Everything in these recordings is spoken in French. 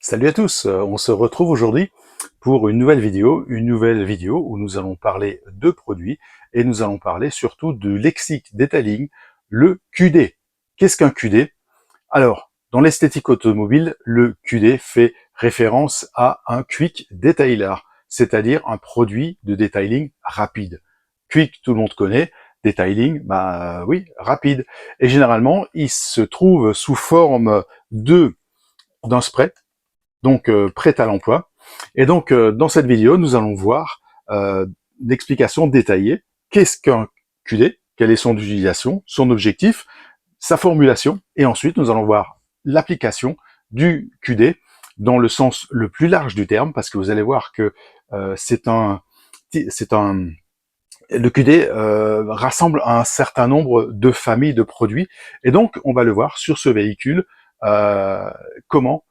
Salut à tous, on se retrouve aujourd'hui pour une nouvelle vidéo où nous allons parler de produits et nous allons parler surtout de lexique detailing, le QD. Qu'est-ce qu'un QD? Alors, dans l'esthétique automobile, le QD fait référence à un Quick Detailer, c'est-à-dire un produit de detailing rapide. Quick, tout le monde connaît, detailing, oui, rapide. Et généralement, il se trouve sous forme d'un spray, donc prête à l'emploi. Et donc, dans cette vidéo, nous allons voir l'explication détaillée. Qu'est-ce qu'un QD? Quelle est son utilisation, son objectif, sa formulation, et ensuite nous allons voir l'application du QD dans le sens le plus large du terme, parce que vous allez voir que le QD rassemble un certain nombre de familles de produits, et donc on va le voir sur ce véhicule, comment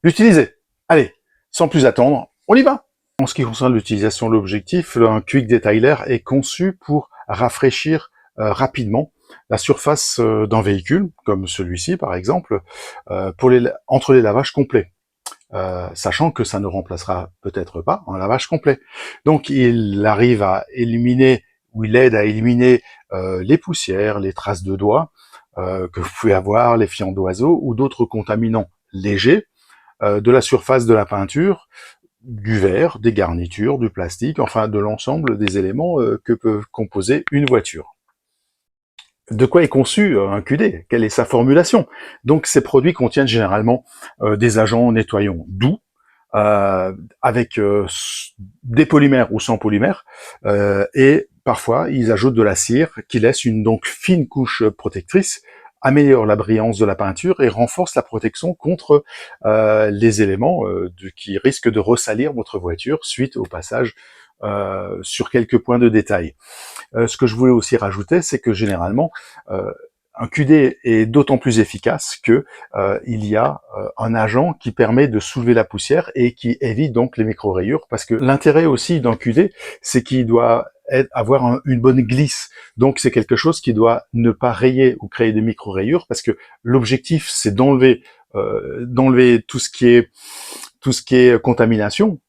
l'utiliser. Allez, sans plus attendre, on y va. En ce qui concerne l'utilisation de l'objectif, un Quick Detailer est conçu pour rafraîchir rapidement la surface d'un véhicule, comme celui-ci par exemple, entre les lavages complets. Sachant que ça ne remplacera peut-être pas un lavage complet. Donc il arrive à éliminer, ou il aide à éliminer les poussières, les traces de doigts que vous pouvez avoir, les fientes d'oiseaux ou d'autres contaminants légers, de la surface de la peinture, du verre, des garnitures, du plastique, enfin de l'ensemble des éléments que peut composer une voiture. De quoi est conçu un QD? Quelle est sa formulation? Donc ces produits contiennent généralement des agents nettoyants doux, avec des polymères ou sans polymères, et parfois ils ajoutent de la cire qui laisse une donc fine couche protectrice, améliore la brillance de la peinture et renforce la protection contre les éléments qui risquent de ressalir votre voiture suite au passage sur quelques points de détail. Ce que je voulais aussi rajouter, c'est que généralement, un QD est d'autant plus efficace que il y a un agent qui permet de soulever la poussière et qui évite donc les micro-rayures, parce que l'intérêt aussi d'un QD, c'est qu'il doit avoir une bonne glisse. Donc c'est quelque chose qui doit ne pas rayer ou créer des micro-rayures, parce que l'objectif c'est d'enlever tout ce qui est contamination,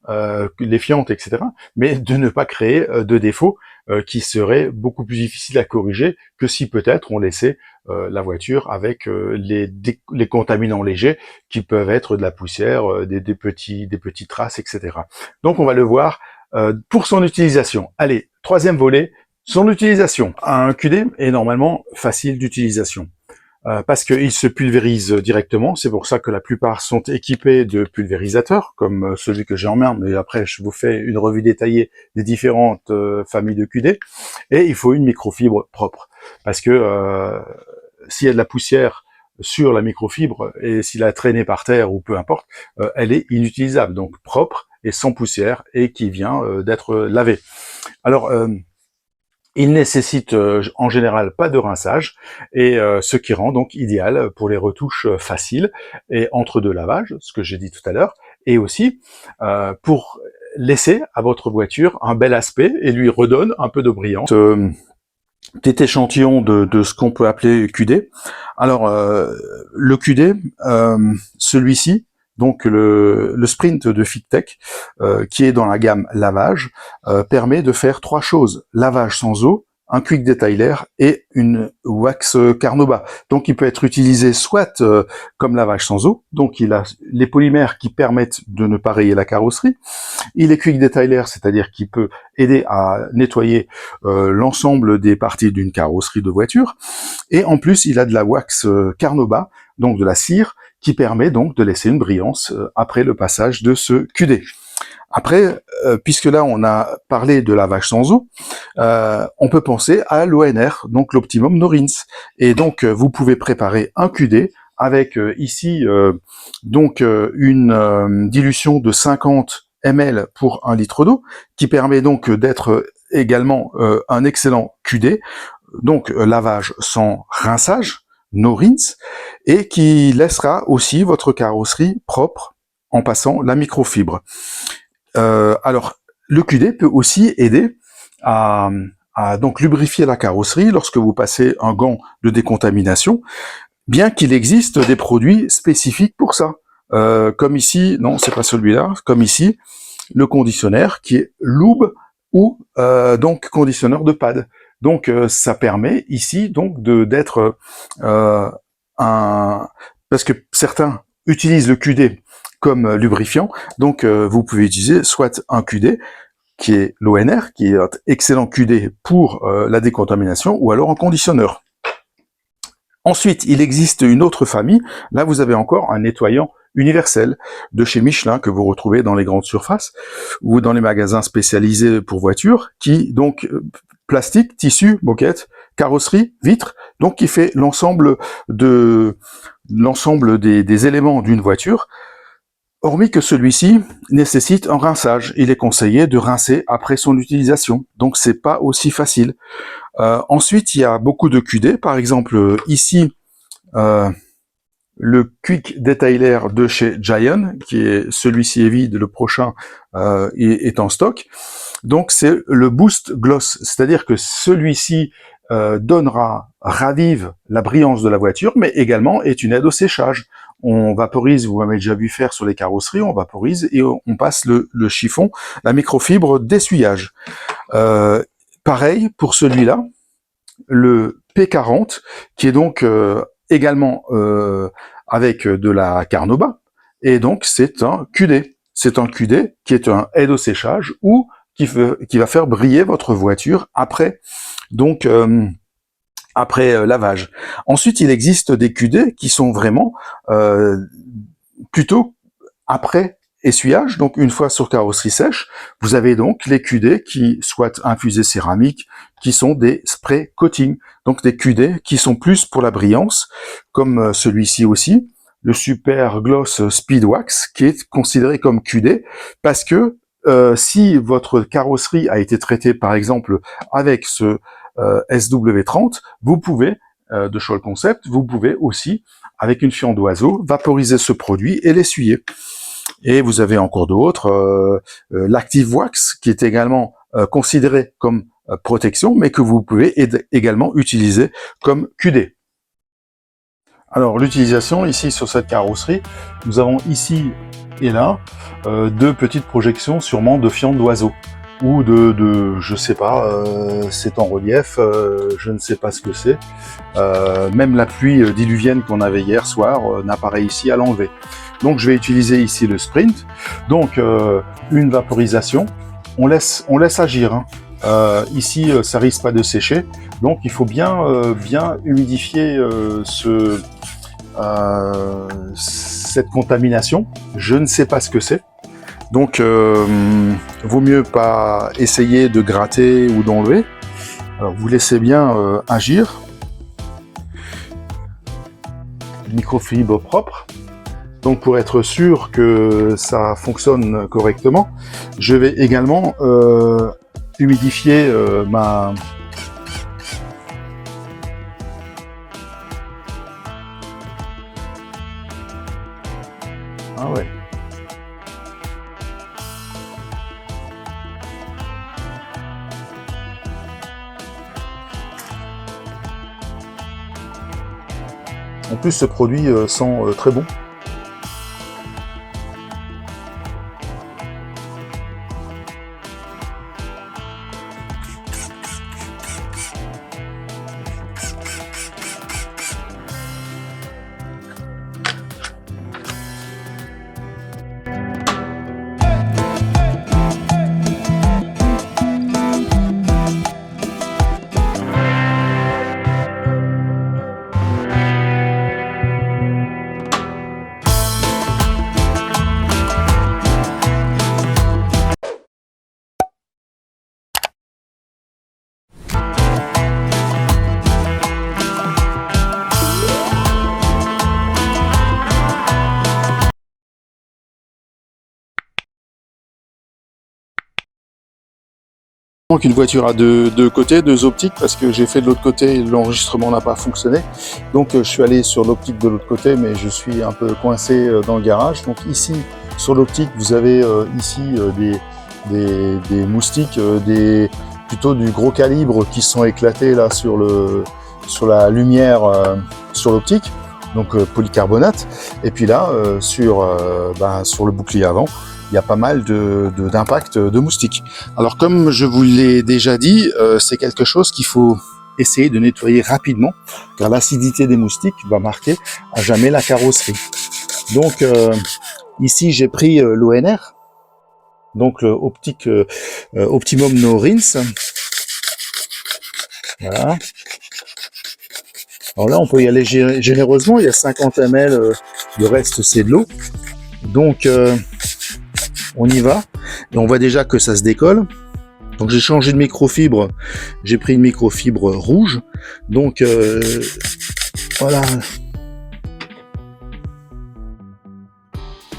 les fientes, etc., mais de ne pas créer de défauts qui seraient beaucoup plus difficiles à corriger que si peut-être on laissait la voiture avec les contaminants légers qui peuvent être de la poussière, des petites traces, etc. Donc on va le voir pour son utilisation. Allez, troisième volet, son utilisation. Un QD est normalement facile d'utilisation. Parce qu'il se pulvérise directement. C'est pour ça que la plupart sont équipés de pulvérisateurs, comme celui que j'ai en main, mais après je vous fais une revue détaillée des différentes familles de QD. Et il faut une microfibre propre, parce que s'il y a de la poussière sur la microfibre, et s'il a traîné par terre ou peu importe, elle est inutilisable, donc propre et sans poussière, et qui vient d'être lavée. Alors, il nécessite en général pas de rinçage, et ce qui rend donc idéal pour les retouches faciles et entre deux lavages, ce que j'ai dit tout à l'heure, et aussi pour laisser à votre voiture un bel aspect et lui redonne un peu de brillance. Petit échantillon de ce qu'on peut appeler QD. Alors le QD, celui-ci, donc le Sprint de Fictech, qui est dans la gamme lavage, permet de faire trois choses: lavage sans eau, un quick detailer et une wax Carnauba. Donc il peut être utilisé soit comme lavage sans eau, donc il a les polymères qui permettent de ne pas rayer la carrosserie. Il est quick detailer, c'est-à-dire qu'il peut aider à nettoyer l'ensemble des parties d'une carrosserie de voiture. Et en plus, il a de la wax Carnauba, donc de la cire, qui permet donc de laisser une brillance après le passage de ce QD. Après, puisque là on a parlé de lavage sans eau, on peut penser à l'ONR, donc l'Optimum No Rinse. Et donc vous pouvez préparer un QD avec ici donc une dilution de 50 ml pour 1 litre d'eau, qui permet donc d'être également un excellent QD, donc lavage sans rinçage, no rinse, et qui laissera aussi votre carrosserie propre en passant la microfibre. Alors, le QD peut aussi aider à donc lubrifier la carrosserie lorsque vous passez un gant de décontamination, bien qu'il existe des produits spécifiques pour ça. comme ici, non, c'est pas celui-là, comme ici, le conditionnaire qui est lube ou donc conditionneur de pad. Donc ça permet ici donc d'être parce que certains utilisent le QD comme lubrifiant, donc vous pouvez utiliser soit un QD qui est l'ONR, qui est un excellent QD pour la décontamination, ou alors un conditionneur. Ensuite, il existe une autre famille. Là, vous avez encore un nettoyant universel de chez Michelin que vous retrouvez dans les grandes surfaces ou dans les magasins spécialisés pour voitures, qui donc plastique, tissu, moquette, carrosserie, vitre, donc qui fait l'ensemble des éléments d'une voiture. Hormis que celui-ci nécessite un rinçage, il est conseillé de rincer après son utilisation, donc c'est pas aussi facile. Ensuite, il y a beaucoup de QD, par exemple ici, le Quick Detailer de chez Giant, qui est celui-ci est vide, le prochain est en stock. Donc c'est le Boost Gloss, c'est-à-dire que celui-ci ravive la brillance de la voiture, mais également est une aide au séchage. On vaporise, vous m'avez déjà vu faire sur les carrosseries, on vaporise et on passe le chiffon, la microfibre d'essuyage. Pareil pour celui-là, le P40, qui est donc également avec de la Carnauba, et donc c'est un QD. C'est un QD qui est un aide au séchage ou qui va faire briller votre voiture après lavage. Ensuite, il existe des QD qui sont vraiment plutôt après essuyage, donc une fois sur carrosserie sèche, vous avez donc les QD qui soit infusés céramique, qui sont des spray coating, donc des QD qui sont plus pour la brillance, comme celui-ci aussi, le Super Gloss Speed Wax, qui est considéré comme QD, parce que si votre carrosserie a été traitée par exemple avec ce SW30, vous pouvez, de Scholl Concept, vous pouvez aussi, avec une fiente d'oiseau, vaporiser ce produit et l'essuyer. Et vous avez encore d'autres, l'Active Wax, qui est également considéré comme protection, mais que vous pouvez également utiliser comme QD. Alors l'utilisation ici sur cette carrosserie, nous avons ici et là deux petites projections sûrement de fientes d'oiseaux ou je sais pas, c'est en relief, je ne sais pas ce que c'est. Même la pluie diluvienne qu'on avait hier soir n'a pas réussi à l'enlever. Donc je vais utiliser ici le Sprint. Donc une vaporisation, on laisse agir. Hein. Ici ça risque pas de sécher, donc il faut bien humidifier cette contamination. Je ne sais pas ce que c'est. Donc, vaut mieux pas essayer de gratter ou d'enlever. Alors, vous laissez bien agir. Microfibre propre. Donc, pour être sûr que ça fonctionne correctement, je vais également humidifier ma... Ah ouais. En plus, ce produit sent très bon. Donc une voiture a deux côtés, deux optiques, parce que j'ai fait de l'autre côté, l'enregistrement n'a pas fonctionné. Donc je suis allé sur l'optique de l'autre côté, mais je suis un peu coincé dans le garage. Donc ici, sur l'optique, vous avez ici des moustiques, plutôt du gros calibre qui sont éclatés là sur la lumière sur l'optique. donc polycarbonate. Et puis là, sur le bouclier avant, il y a pas mal d'impact de moustiques. Alors comme je vous l'ai déjà dit, c'est quelque chose qu'il faut essayer de nettoyer rapidement, car l'acidité des moustiques va marquer à jamais la carrosserie. Donc ici j'ai pris l'ONR, donc le Optimum No Rinse. Voilà. Alors là on peut y aller généreusement, il y a 50 ml, le reste c'est de l'eau. Donc on y va, et on voit déjà que ça se décolle. Donc j'ai changé de microfibre, j'ai pris une microfibre rouge. Donc voilà.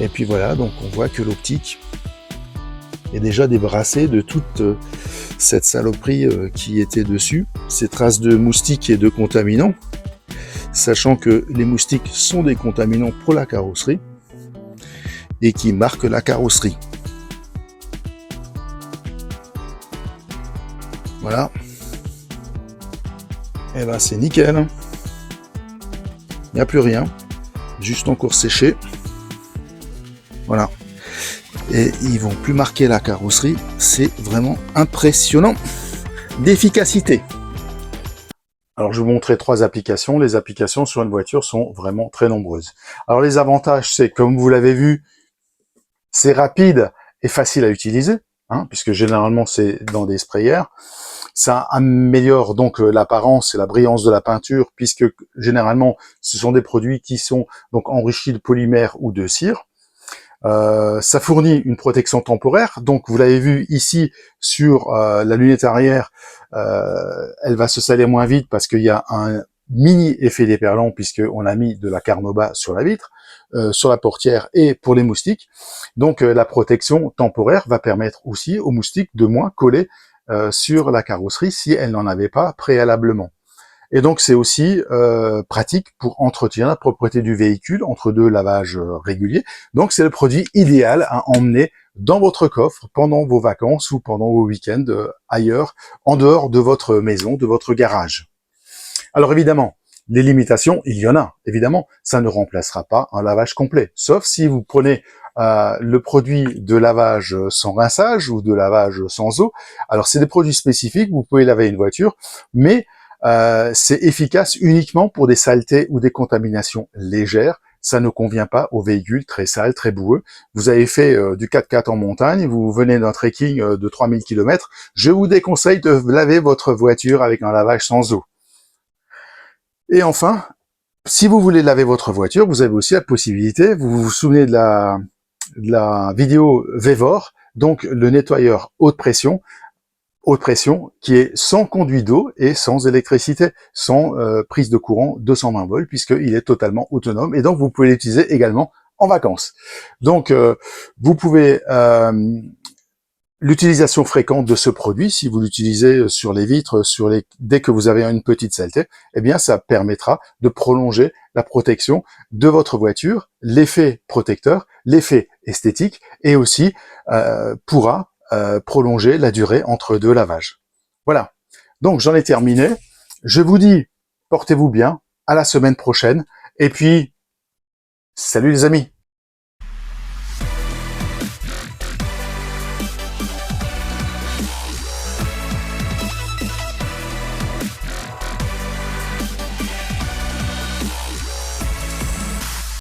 Et puis voilà, donc on voit que l'optique est déjà débarrassée de toute cette saloperie qui était dessus, ces traces de moustiques et de contaminants, sachant que les moustiques sont des contaminants pour la carrosserie et qui marquent la carrosserie. Voilà. Et ben c'est nickel. Il n'y a plus rien. Juste encore séché. Voilà. Et ils vont plus marquer la carrosserie. C'est vraiment impressionnant d'efficacité. Alors je vais vous montrer 3 applications. Les applications sur une voiture sont vraiment très nombreuses. Alors les avantages, c'est comme vous l'avez vu, c'est rapide et facile à utiliser, hein, puisque généralement c'est dans des sprayers. Ça améliore donc l'apparence et la brillance de la peinture, puisque généralement ce sont des produits qui sont donc enrichis de polymère ou de cire. Ça fournit une protection temporaire, donc vous l'avez vu ici sur la lunette arrière, elle va se salir moins vite parce qu'il y a un mini effet déperlant puisqu'on a mis de la Carnauba sur la vitre, sur la portière et pour les moustiques. Donc la protection temporaire va permettre aussi aux moustiques de moins coller sur la carrosserie si elle n'en avait pas préalablement. Et donc c'est aussi pratique pour entretenir la propreté du véhicule entre 2 lavages réguliers. Donc c'est le produit idéal à emmener dans votre coffre pendant vos vacances ou pendant vos week-ends ailleurs, en dehors de votre maison, de votre garage. Alors évidemment, les limitations, il y en a. Évidemment, ça ne remplacera pas un lavage complet, sauf si vous prenez le produit de lavage sans rinçage ou de lavage sans eau. Alors c'est des produits spécifiques, vous pouvez laver une voiture, mais c'est efficace uniquement pour des saletés ou des contaminations légères. Ça ne convient pas aux véhicules très sales, très boueux. Vous avez fait du 4x4 en montagne, vous venez d'un trekking de 3000 km, je vous déconseille de laver votre voiture avec un lavage sans eau. Et enfin, si vous voulez laver votre voiture, vous avez aussi la possibilité, vous vous souvenez de la vidéo Vevor, donc le nettoyeur haute pression qui est sans conduit d'eau et sans électricité, sans prise de courant 220 volts, puisqu'il est totalement autonome, et donc vous pouvez l'utiliser également en vacances. Donc vous pouvez l'utilisation fréquente de ce produit, si vous l'utilisez sur les vitres, dès que vous avez une petite saleté, eh bien ça permettra de prolonger la protection de votre voiture, l'effet protecteur, l'effet esthétique, et aussi pourra prolonger la durée entre 2 lavages. Voilà. Donc j'en ai terminé. Je vous dis, portez-vous bien, à la semaine prochaine, et puis, salut les amis!